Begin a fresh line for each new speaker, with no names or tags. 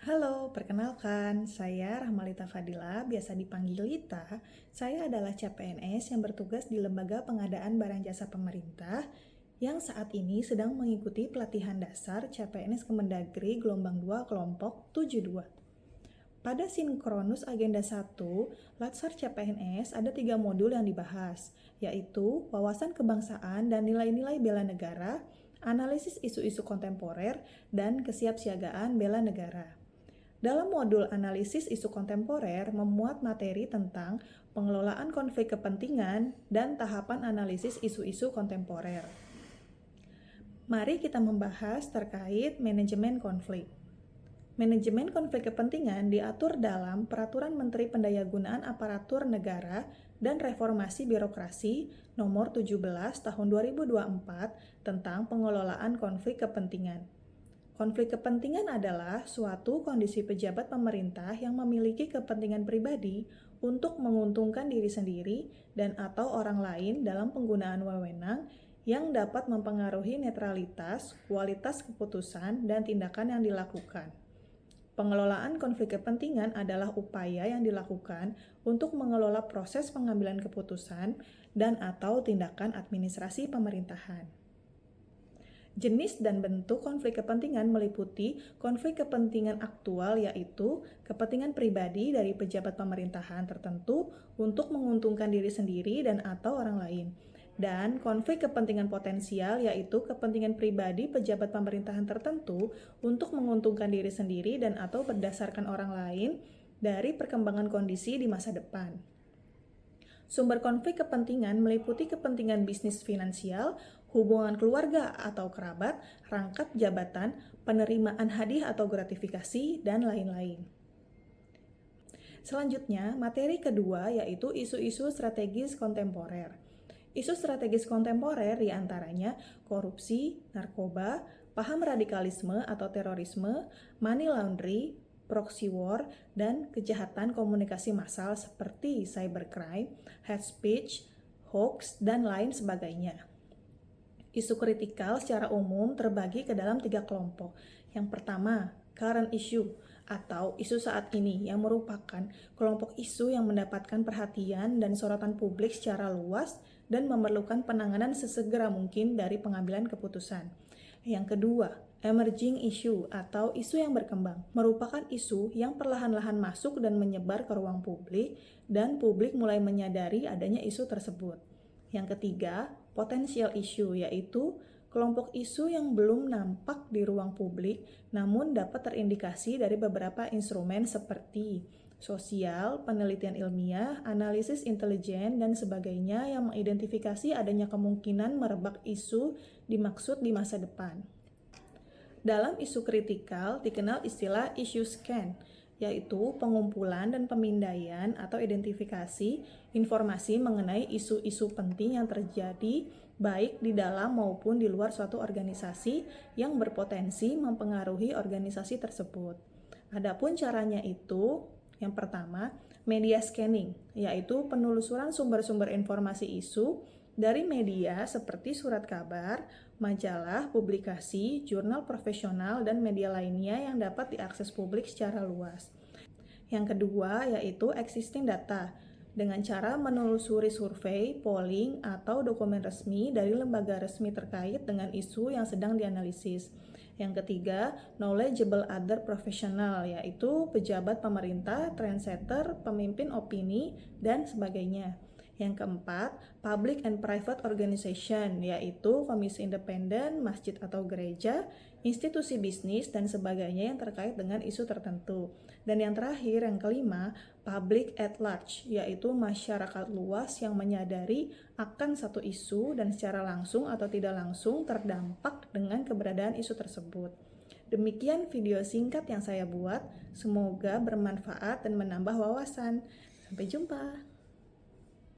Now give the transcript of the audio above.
Halo, perkenalkan, saya Rahmalita Fadila, biasa dipanggil Lita. Saya adalah CPNS yang bertugas di Lembaga Pengadaan Barang Jasa Pemerintah yang saat ini sedang mengikuti pelatihan dasar CPNS Kemendagri gelombang 2 kelompok 72. Pada sinkronus agenda 1, Latsar CPNS ada 3 modul yang dibahas, yaitu wawasan kebangsaan dan nilai-nilai bela negara, analisis isu-isu kontemporer, dan kesiapsiagaan bela negara. Dalam modul analisis isu kontemporer memuat materi tentang pengelolaan konflik kepentingan dan tahapan analisis isu-isu kontemporer. Mari kita membahas terkait manajemen konflik. Manajemen konflik kepentingan diatur dalam Peraturan Menteri Pendayagunaan Aparatur Negara dan Reformasi Birokrasi Nomor 17 Tahun 2024 tentang pengelolaan konflik kepentingan. Konflik kepentingan adalah suatu kondisi pejabat pemerintah yang memiliki kepentingan pribadi untuk menguntungkan diri sendiri dan atau orang lain dalam penggunaan wewenang yang dapat mempengaruhi netralitas, kualitas keputusan, dan tindakan yang dilakukan. Pengelolaan konflik kepentingan adalah upaya yang dilakukan untuk mengelola proses pengambilan keputusan dan atau tindakan administrasi pemerintahan. Jenis dan bentuk konflik kepentingan meliputi konflik kepentingan aktual, yaitu kepentingan pribadi dari pejabat pemerintahan tertentu untuk menguntungkan diri sendiri dan atau orang lain. Dan konflik kepentingan potensial, yaitu kepentingan pribadi pejabat pemerintahan tertentu untuk menguntungkan diri sendiri dan atau berdasarkan orang lain dari perkembangan kondisi di masa depan. Sumber konflik kepentingan meliputi kepentingan bisnis finansial, hubungan keluarga atau kerabat, rangkap jabatan, penerimaan hadiah atau gratifikasi, dan lain-lain. Selanjutnya, materi kedua yaitu isu-isu strategis kontemporer. Isu strategis kontemporer diantaranya korupsi, narkoba, paham radikalisme atau terorisme, money laundry, proxy war, dan kejahatan komunikasi massal seperti cybercrime, hate speech, hoax, dan lain sebagainya. Isu kritikal secara umum terbagi ke dalam 3 kelompok. Yang pertama, current issue atau isu saat ini yang merupakan kelompok isu yang mendapatkan perhatian dan sorotan publik secara luas dan memerlukan penanganan sesegera mungkin dari pengambilan keputusan. Yang kedua, emerging issue atau isu yang berkembang, merupakan isu yang perlahan-lahan masuk dan menyebar ke ruang publik dan publik mulai menyadari adanya isu tersebut. Yang ketiga, potential issue, yaitu kelompok isu yang belum nampak di ruang publik namun dapat terindikasi dari beberapa instrumen seperti sosial, penelitian ilmiah, analisis intelijen, dan sebagainya yang mengidentifikasi adanya kemungkinan merebak isu dimaksud di masa depan. Dalam isu kritikal dikenal istilah issue scan, yaitu pengumpulan dan pemindaian atau identifikasi informasi mengenai isu-isu penting yang terjadi baik di dalam maupun di luar suatu organisasi yang berpotensi mempengaruhi organisasi tersebut. Adapun caranya itu, yang pertama, media scanning, yaitu penelusuran sumber-sumber informasi isu dari media seperti surat kabar, majalah, publikasi, jurnal profesional, dan media lainnya yang dapat diakses publik secara luas. Yang kedua yaitu existing data, dengan cara menelusuri survei, polling, atau dokumen resmi dari lembaga resmi terkait dengan isu yang sedang dianalisis. Yang ketiga, knowledgeable other professional, yaitu pejabat pemerintah, trendsetter, pemimpin opini, dan sebagainya. Yang keempat, public and private organization, yaitu komisi independen, masjid atau gereja, institusi bisnis, dan sebagainya yang terkait dengan isu tertentu. Dan yang terakhir, yang kelima, public at large, yaitu masyarakat luas yang menyadari akan satu isu dan secara langsung atau tidak langsung terdampak dengan keberadaan isu tersebut. Demikian video singkat yang saya buat, semoga bermanfaat dan menambah wawasan. Sampai jumpa.